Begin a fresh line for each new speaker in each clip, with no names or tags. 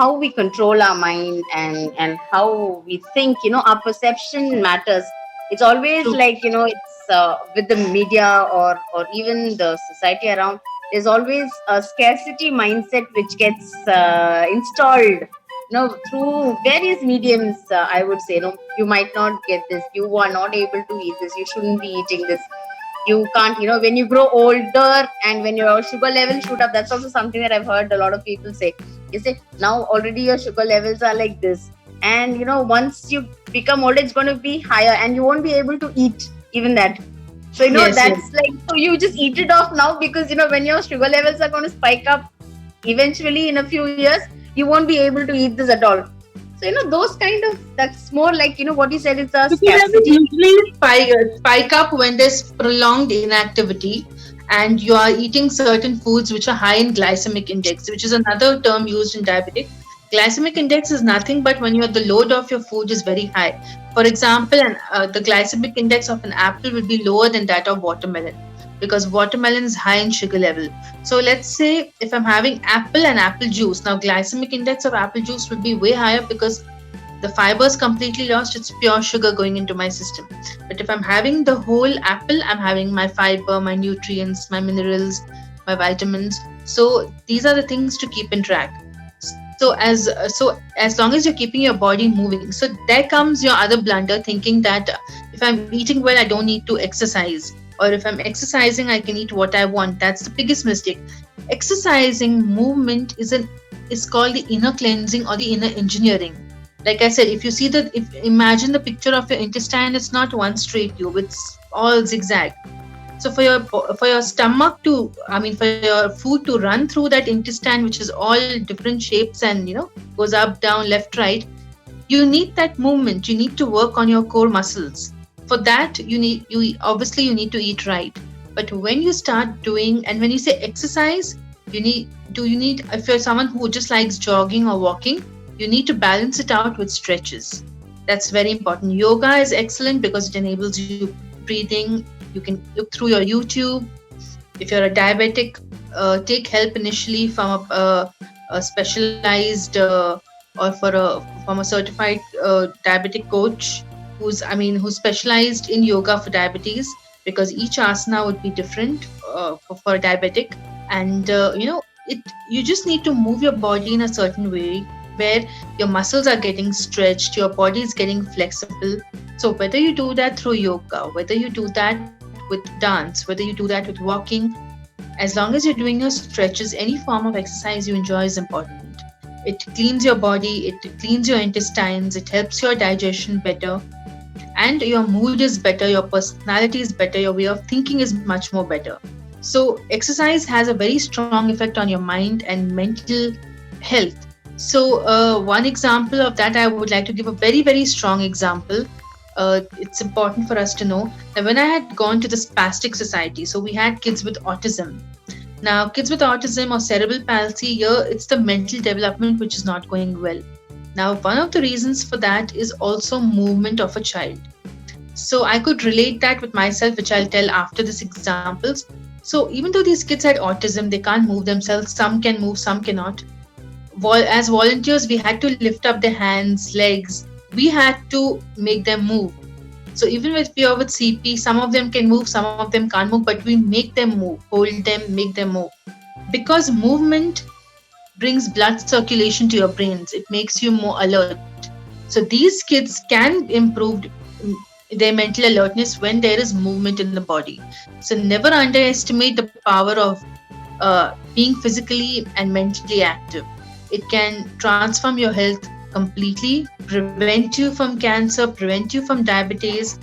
how we control our mind and how we think. Our perception matters. It's always
True.
like, it's with the media or even the society around. There's always a scarcity mindset which gets installed, through various mediums. I would say, you might not get this, you are not able to eat this, you shouldn't be eating this, you can't, when you grow older and when your sugar levels shoot up. That's also something that I've heard a lot of people say. You say, now already your sugar levels are like this, and once you become older, it's going to be higher and you won't be able to eat even that. So
Yes, yes.
that's like, so you just eat it off now, because when your sugar levels are going to spike up eventually in a few years, you won't be able to eat this at all. So those kind of, that's more like, what you said, it's a
Sugar levels
scarcity.
usually spike up when there's prolonged inactivity and you are eating certain foods which are high in glycemic index, which is another term used in diabetic. Glycemic index is nothing but when the load of your food is very high. For example, the glycemic index of an apple will be lower than that of watermelon, because watermelon is high in sugar level. So let's say if I'm having apple and apple juice, now glycemic index of apple juice will be way higher because the fiber is completely lost, it's pure sugar going into my system. But if I'm having the whole apple, I'm having my fiber, my nutrients, my minerals, my vitamins. So these are the things to keep in track. So as long as you're keeping your body moving, so there comes your other blunder, thinking that if I'm eating well, I don't need to exercise, or if I'm exercising, I can eat what I want. That's the biggest mistake. Exercising movement is called the inner cleansing or the inner engineering. Like I said, if you see if imagine the picture of your intestine, it's not one straight tube, it's all zigzag. So for your stomach to, I mean, for your food to run through that intestine, which is all different shapes and goes up, down, left, right, you need that movement. You need to work on your core muscles. For that, you need to eat right. But when you start doing, and when you say exercise, you need if you're someone who just likes jogging or walking, you need to balance it out with stretches. That's very important. Yoga is excellent because it enables you breathing. You can look through your YouTube. If you're a diabetic, take help initially from a specialized or from a certified diabetic coach who's specialized in yoga for diabetes, because each asana would be different for a diabetic. And you just need to move your body in a certain way where your muscles are getting stretched, your body is getting flexible. So whether you do that through yoga, whether you do that with dance, whether you do that with walking, as long as you're doing your stretches, any form of exercise you enjoy is important. It cleans your body, it cleans your intestines, it helps your digestion better, and your mood is better, your personality is better, your way of thinking is much more better. So exercise has a very strong effect on your mind and mental health. So one example of that, I would like to give a very, very strong example. It's important for us to know that when I had gone to the Spastic Society, so we had kids with autism. Now, kids with autism or cerebral palsy, here it's the mental development which is not going well. Now, one of the reasons for that is also movement of a child. So I could relate that with myself, which I'll tell after this examples. So even though these kids had autism, they can't move themselves. Some can move, some cannot. As volunteers, we had to lift up their hands, legs. We had to make them move. So even if we are with CP, some of them can move, some of them can't move, but we make them move, hold them, make them move. Because movement brings blood circulation to your brains. It makes you more alert. So these kids can improve their mental alertness when there is movement in the body. So never underestimate the power of being physically and mentally active. It can transform your health completely, prevent you from cancer, prevent you from diabetes,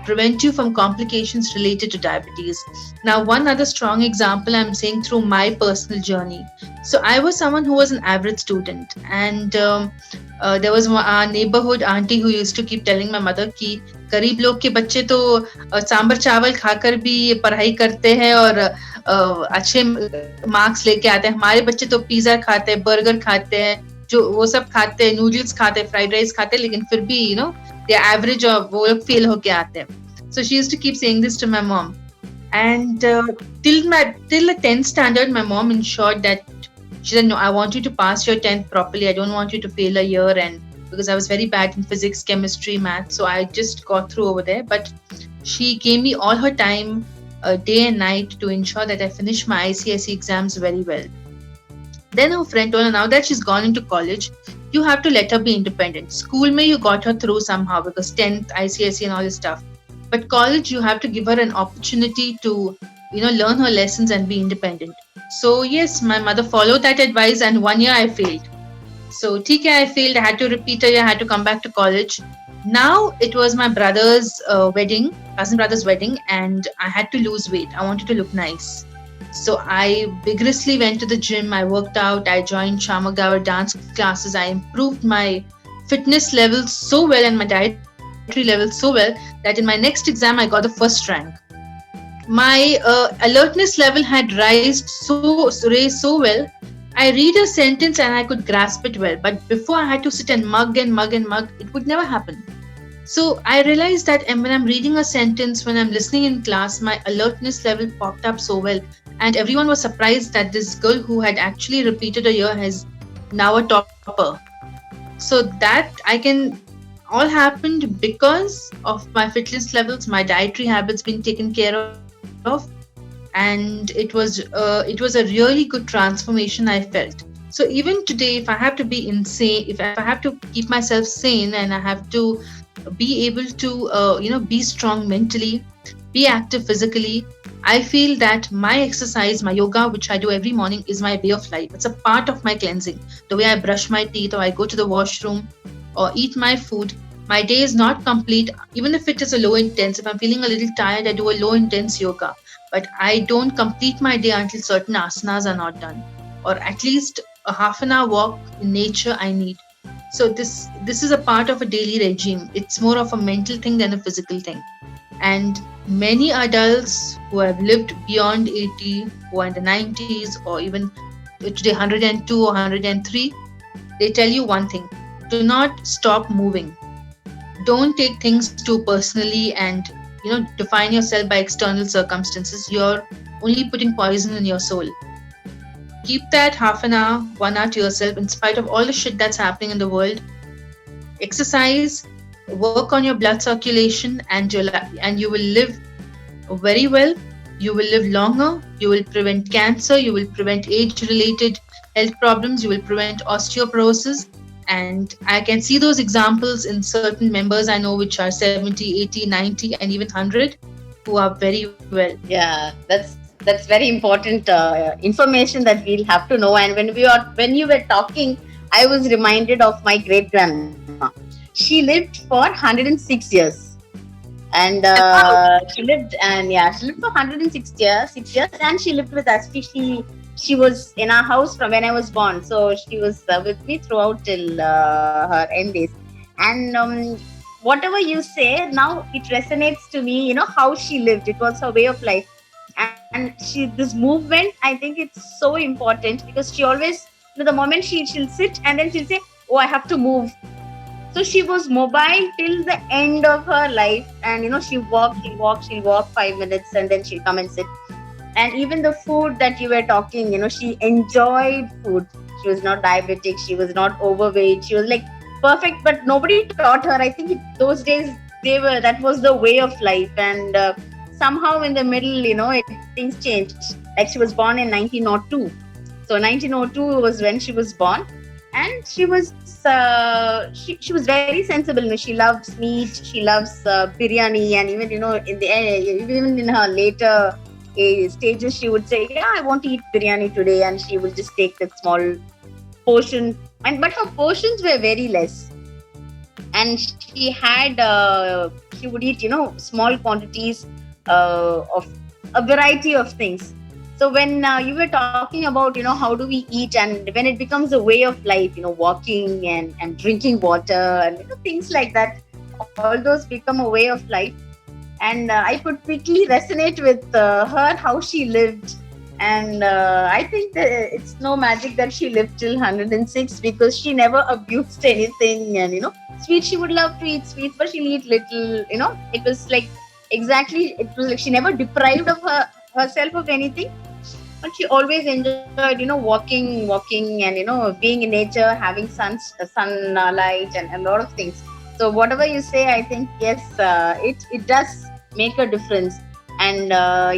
prevent you from complications related to diabetes. Now, one other strong example I'm saying through my personal journey. So, I was someone who was an average student, and there was a neighborhood auntie who used to keep telling my mother कि गरीब लोग के बच्चे तो सांबर चावल खाकर भी पढ़ाई करते हैं और अच्छे मार्क्स लेके आते हैं, हमारे बच्चे तो पिज्जा खाते हैं, बर्गर खाते हैं, जो वो सब खाते हैं, नूडल्स खाते हैं, फ्राइड राइस खाते हैं, लेकिन फिर भी they are average और वो लोग फेल होके आते हैं. So she used to keep saying this to my mom. And till the 10th standard, my mom ensured that She said, "No, I want you to pass your 10th properly. I don't want you to fail a year." And because I was very bad in physics, chemistry, math, so I just got through over there. But she gave me all her time, day and night, to ensure that I finished my ICSE exams very well. Then her friend told her, now that she's gone into college, you have to let her be independent. School may you got her through somehow because 10th, ICSE and all this stuff. But college, you have to give her an opportunity to, learn her lessons and be independent. So yes, my mother followed that advice, and 1 year I failed. So TK, I failed. I had to repeat a year. I had to come back to college. Now it was my brother's wedding, cousin brother's wedding, and I had to lose weight. I wanted to look nice. So I vigorously went to the gym. I worked out. I joined Shamagawa dance classes. I improved my fitness levels so well and my dietary levels so well that in my next exam I got the first rank. My alertness level had raised so well. I read a sentence and I could grasp it well, but before I had to sit and mug and mug and mug, it would never happen. So I realized that when I'm reading a sentence, when I'm listening in class, my alertness level popped up so well. And everyone was surprised that this girl who had actually repeated a year has now a topper. So that I can all happened because of my fitness levels, my dietary habits being taken care of, and it was a really good transformation I felt. So even today, if I have to be insane, if I have to keep myself sane, and I have to be able to be strong mentally, be active physically, I feel that my exercise, my yoga, which I do every morning, is my way of life. It's a part of my cleansing. The way I brush my teeth, or I go to the washroom, or eat my food, my day is not complete. Even if it is a low intense, if I'm feeling a little tired, I do a low intense yoga. But I don't complete my day until certain asanas are not done, or at least a half an hour walk in nature I need. So this is a part of a daily regime. It's more of a mental thing than a physical thing. And many adults who have lived beyond 80, who are in the 90s, or even today 102 or 103, they tell you one thing: do not stop moving. Don't take things too personally and define yourself by external circumstances. You're only putting poison in your soul. Keep that half an hour, 1 hour to yourself, in spite of all the shit that's happening in the world. Exercise, work on your blood circulation, and you will live very well. You will live longer. You will prevent cancer. You will prevent age-related health problems. You will prevent osteoporosis. And I can see those examples in certain members I know, which are 70, 80, 90, and even 100, who are very well.
Yeah, that's very important information that we'll have to know. And when you were talking, I was reminded of my great grandma. She lived for 106 years, and she lived for 106 years, 6 years, and she lived with us. She was in our house from when I was born, so she was with me throughout till her end days. And whatever you say now, it resonates to me. How she lived; it was her way of life. And this movement, I think it's so important, because she always, the moment she'll sit and then she'll say, oh, I have to move. So she was mobile till the end of her life. And she'll walk 5 minutes, and then she'll come and sit. And even the food that you were talking, she enjoyed food. She was not diabetic, she was not overweight, she was like perfect, but nobody taught her. I think those days that was the way of life. And somehow in the middle, things changed. Like, she was born in 1902. So 1902 was when she was born, and she was she was very sensible. She loves meat, she loves biryani, and even even in her later stages, she would say, yeah, I want to eat biryani today, and she would just take that small portion. But her portions were very less, and she would eat small quantities of a variety of things. So when you were talking about how do we eat, and when it becomes a way of life, walking and drinking water and things like that, all those become a way of life. And I could quickly resonate with her, how she lived. And I think that it's no magic that she lived till 106, because she never abused anything. And sweets, she would love to eat sweets, but she'll eat little. It was like she never deprived of herself of anything. but she always enjoyed, walking and being in nature, having sunlight and a lot of things. So whatever you say, I think yes, it does make a difference. And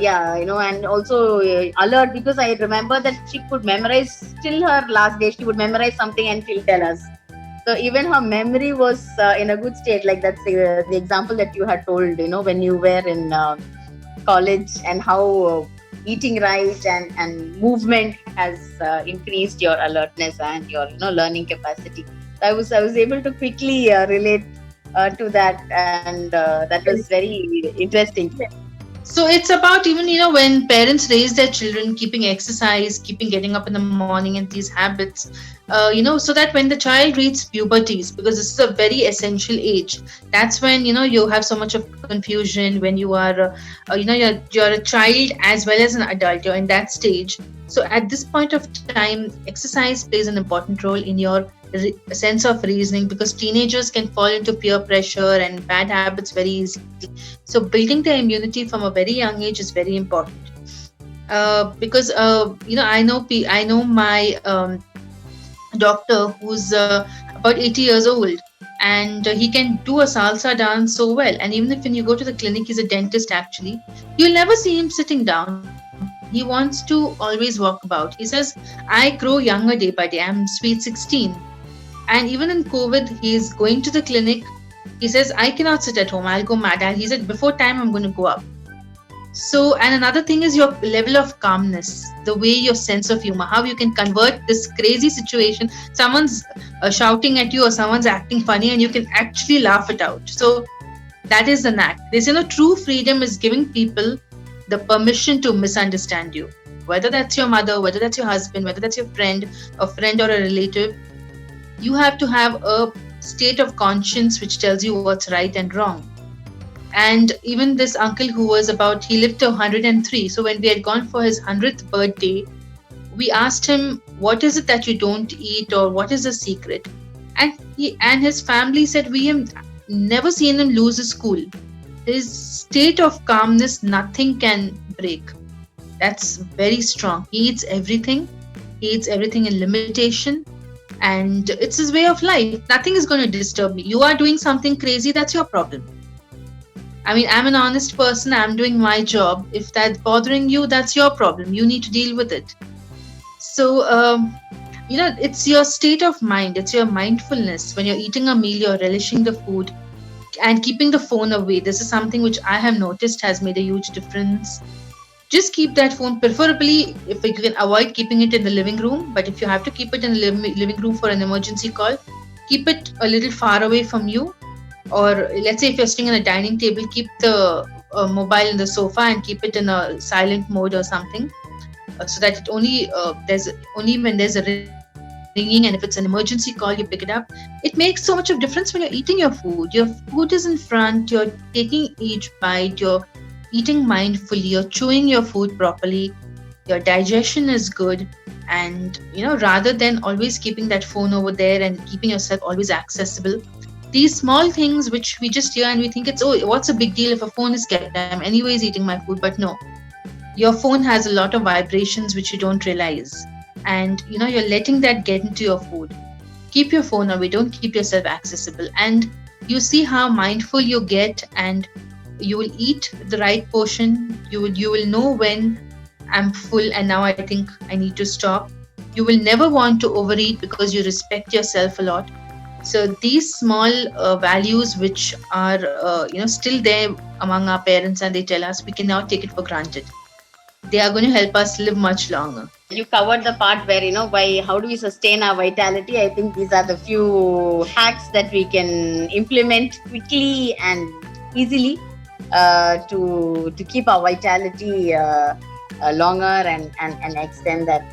yeah, and also alert, because I remember that she could memorize till her last day. She would memorize something and she'll tell us. So even her memory was in a good state. Like that's the example that you had told, when you were in college, and how eating right and movement has increased your alertness and your learning capacity. So I was able to quickly relate to that, and that was very interesting.
So it's about, even when parents raise their children, keeping exercise, keeping getting up in the morning, and these habits, so that when the child reaches puberties, because this is a very essential age, that's when you have so much of confusion when you are you're a child as well as an adult. You're in that stage. So at this point of time, exercise plays an important role in your sense of reasoning, because teenagers can fall into peer pressure and bad habits very easily. So building their immunity from a very young age is very important. Because I know my doctor who's about 80 years old, and he can do a salsa dance so well. And even if when you go to the clinic, he's a dentist actually, you'll never see him sitting down. He wants to always walk about. He says, I grow younger day by day. I'm sweet 16. And even in COVID, he's going to the clinic. He says, I cannot sit at home. I'll go mad. And he said, before time, I'm going to go up. So, and another thing is your level of calmness, the way your sense of humor, how you can convert this crazy situation. Someone's shouting at you or someone's acting funny, and you can actually laugh it out. So, that is the knack. This, true freedom is giving people the permission to misunderstand you. Whether that's your mother, whether that's your husband, whether that's your friend, a friend or a relative, you have to have a state of conscience which tells you what's right and wrong. And even this uncle who was about, he lived to 103. So when we had gone for his 100th birthday, we asked him, what is it that you don't eat, or what is the secret? And he and his family said, we have never seen him lose his cool. His state of calmness, nothing can break. That's very strong. He eats everything. He eats everything in limitation. And it's his way of life. Nothing is going to disturb me. You are doing something crazy, that's your problem. I mean, I'm an honest person. I'm doing my job. If that's bothering you, that's your problem. You need to deal with it. So, it's your state of mind. It's your mindfulness. When you're eating a meal, you're relishing the food and keeping the phone away. This is something which I have noticed has made a huge difference. Just keep that phone, preferably if you can avoid keeping it in the living room. But if you have to keep it in the living room for an emergency call, keep it a little far away from you. Or let's say if you're sitting on a dining table, keep the mobile in the sofa and keep it in a silent mode or something, so that it only when there's a ringing, and if it's an emergency call, you pick it up. It makes so much of difference when you're eating your food. Your food is in front, you're taking each bite, you're eating mindfully, you're chewing your food properly, your digestion is good. And rather than always keeping that phone over there and keeping yourself always accessible, these small things which we just hear and we think it's, oh, what's a big deal if a phone is kept? I'm anyways eating my food. But no, your phone has a lot of vibrations which you don't realize. And you're letting that get into your food. Keep your phone away, don't keep yourself accessible. And you see how mindful you get, and you will eat the right portion. You will know when I'm full and now I think I need to stop. You will never want to overeat because you respect yourself a lot. So these small values which are still there among our parents, and they tell us, we cannot take it for granted. They are going to help us live much longer.
You covered the part where by how do we sustain our vitality. I think these are the few hacks that we can implement quickly and easily to keep our vitality longer and extend that